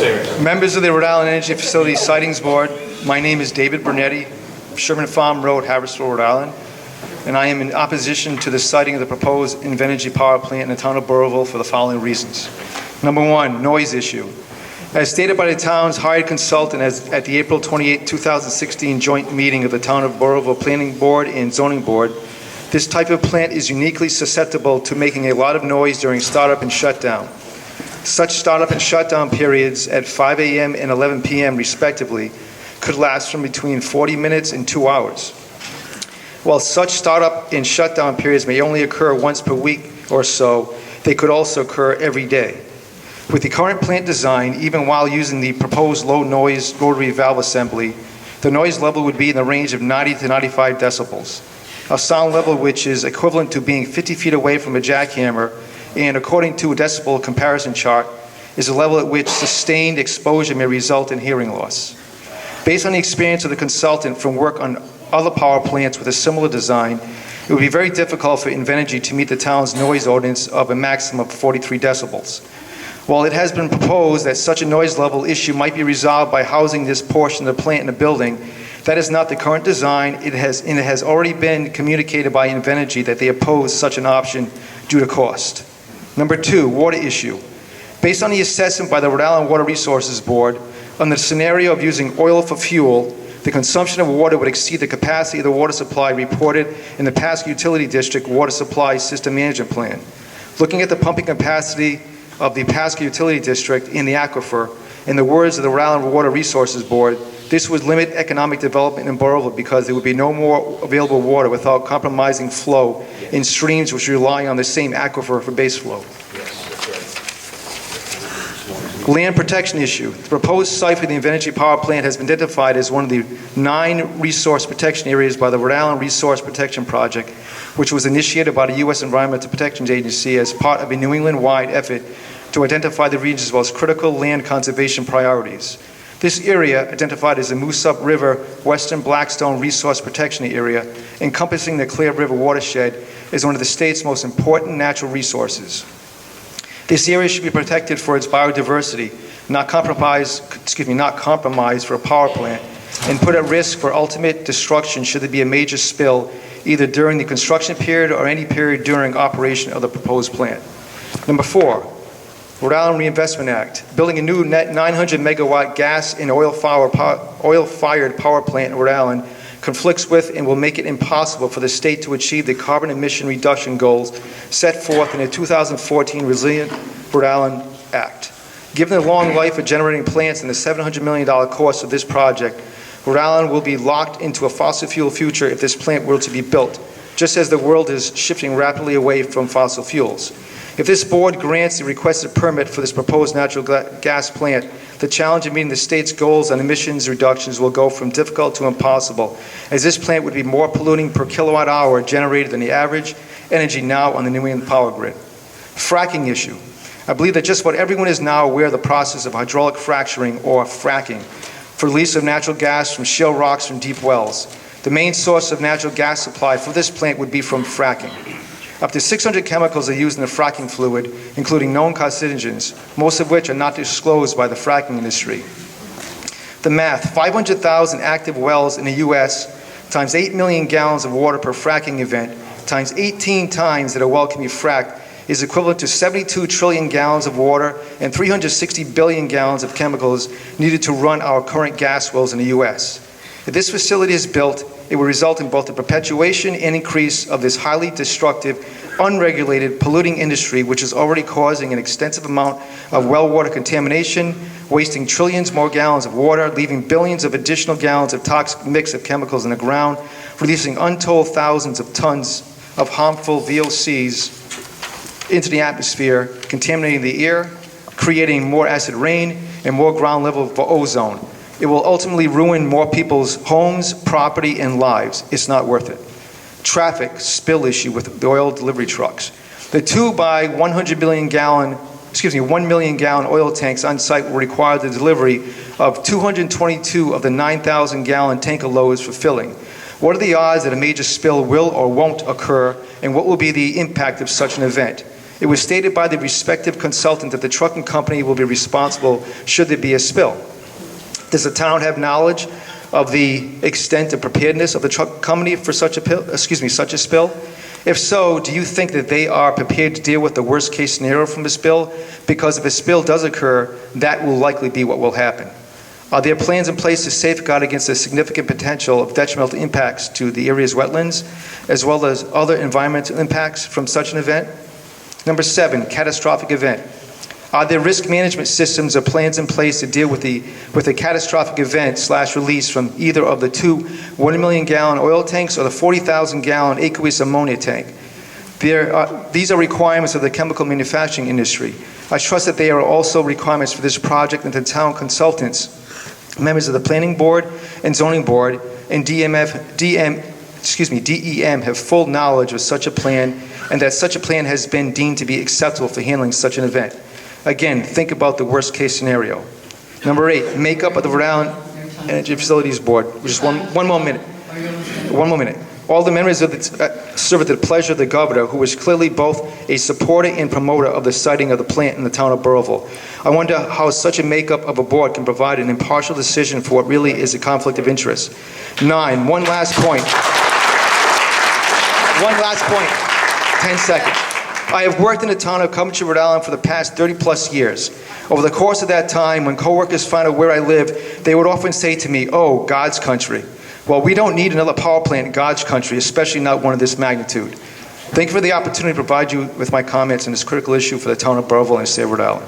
Members of the Rhode Island Energy Facilities Sightings Board, my name is David Bernetti, Sherman Farm Road, Harrisville, Rhode Island, and I am in opposition to the siting of the proposed Invenergy power plant in the town of Burrillville for the following reasons. Number one, noise issue. As stated by the town's hired consultant at the April 28, 2016 joint meeting of the town of Burrillville Planning Board and Zoning Board, this type of plant is uniquely susceptible to making a lot of noise during startup and shutdown. Such startup and shutdown periods at 5 a.m. and 11 p.m. respectively could last from between 40 minutes and 2 hours. While such startup and shutdown periods may only occur once per week or so, they could also occur every day. With the current plant design, even while using the proposed low noise rotary valve assembly, the noise level would be in the range of 90 to 95 decibels, a sound level which is equivalent to being 50 feet away from a jackhammer, and according to a decibel comparison chart, is a level at which sustained exposure may result in hearing loss. Based on the experience of the consultant from work on other power plants with a similar design, it would be very difficult for Invenergy to meet the town's noise ordinance of a maximum of 43 decibels. While it has been proposed that such a noise level issue might be resolved by housing this portion of the plant in a building, that is not the current design. It has already been communicated by Invenergy that they oppose such an option due to cost. Number two, water issue. Based on the assessment by the Rhode Island Water Resources Board, on the scenario of using oil for fuel, the consumption of water would exceed the capacity of the water supply reported in the Pasco Utility District Water Supply System Management Plan. Looking at the pumping capacity of the Pasco Utility District in the aquifer, in the words of the Rhode Island Water Resources Board, this would limit economic development in Burrillville because there would be no more available water without compromising flow in streams which rely on the same aquifer for base flow. Land protection issue. The proposed site for the Invenergy power plant has been identified as one of the 9 resource protection areas by the Rhode Island Resource Protection Project, which was initiated by the U.S. Environmental Protection Agency as part of a New England-wide effort to identify the region's most critical land conservation priorities. This area, identified as the Moosup River Western Blackstone Resource Protection Area, encompassing the Clear River watershed, is one of the state's most important natural resources. This area should be protected for its biodiversity, not compromised for a power plant, and put at risk for ultimate destruction should there be a major spill, either during the construction period or any period during operation of the proposed plant. Number 4, Rhode Island Reinvestment Act. Building a new net 900 megawatt gas and oil-fired power plant in Rhode Island conflicts with and will make it impossible for the state to achieve the carbon emission reduction goals set forth in the 2014 Resilient Rhode Island Act. Given the long life of generating plants and the $700 million cost of this project, Rhode Island will be locked into a fossil fuel future if this plant were to be built, just as the world is shifting rapidly away from fossil fuels. If this board grants the requested permit for this proposed natural gas plant, the challenge of meeting the state's goals on emissions reductions will go from difficult to impossible, as this plant would be more polluting per kilowatt hour generated than the average energy now on the New England power grid. Fracking issue. I believe that just about everyone is now aware of the process of hydraulic fracturing or fracking for release of natural gas from shale rocks from deep wells. The main source of natural gas supply for this plant would be from fracking. Up to 600 chemicals are used in the fracking fluid, including known carcinogens, most of which are not disclosed by the fracking industry. The math: 500,000 active wells in the U.S. times 8 million gallons of water per fracking event times 18 times that a well can be fracked is equivalent to 72 trillion gallons of water and 360 billion gallons of chemicals needed to run our current gas wells in the U.S. If this facility is built, it will result in both the perpetuation and increase of this highly destructive, unregulated, polluting industry, which is already causing an extensive amount of well water contamination, wasting trillions more gallons of water, leaving billions of additional gallons of toxic mix of chemicals in the ground, releasing untold thousands of tons of harmful VOCs into the atmosphere, contaminating the air, creating more acid rain and more ground level for ozone. It will ultimately ruin more people's homes, property, and lives. It's not worth it. Traffic spill issue with the oil delivery trucks. The 2 by 1 million gallon oil tanks on site will require the delivery of 222 of the 9,000 gallon tanker loads for filling. What are the odds that a major spill will or won't occur, and what will be the impact of such an event? It was stated by the respective consultant that the trucking company will be responsible should there be a spill. Does the town have knowledge of the extent of preparedness of the truck company for such a spill? If so, do you think that they are prepared to deal with the worst case scenario from a spill? Because if a spill does occur, that will likely be what will happen. Are there plans in place to safeguard against the significant potential of detrimental impacts to the area's wetlands, as well as other environmental impacts from such an event? Number 7, catastrophic event. Are there risk management systems or plans in place to deal with a catastrophic event/release from either of the 2 1-million-gallon oil tanks or the 40,000-gallon aqueous ammonia tank? These are requirements of the chemical manufacturing industry. I trust that they are also requirements for this project, and the town consultants, members of the Planning Board and Zoning Board, and DEM have full knowledge of such a plan, and that such a plan has been deemed to be acceptable for handling such an event. Again, think about the worst case scenario. Number 8, makeup of the Rhode Island Energy Facilities Board. Just one more minute. One more minute. All the members of serve at the pleasure of the governor, who is clearly both a supporter and promoter of the siting of the plant in the town of Burrillville. I wonder how such a makeup of a board can provide an impartial decision for what really is a conflict of interest. 9, one last point. 10 seconds. I have worked in the town of Coventry, Rhode Island for the past 30-plus years. Over the course of that time, when coworkers found out where I live, they would often say to me, "Oh, God's country." Well, we don't need another power plant in God's country, especially not one of this magnitude. Thank you for the opportunity to provide you with my comments on this critical issue for the town of Burrillville and the state of Rhode Island.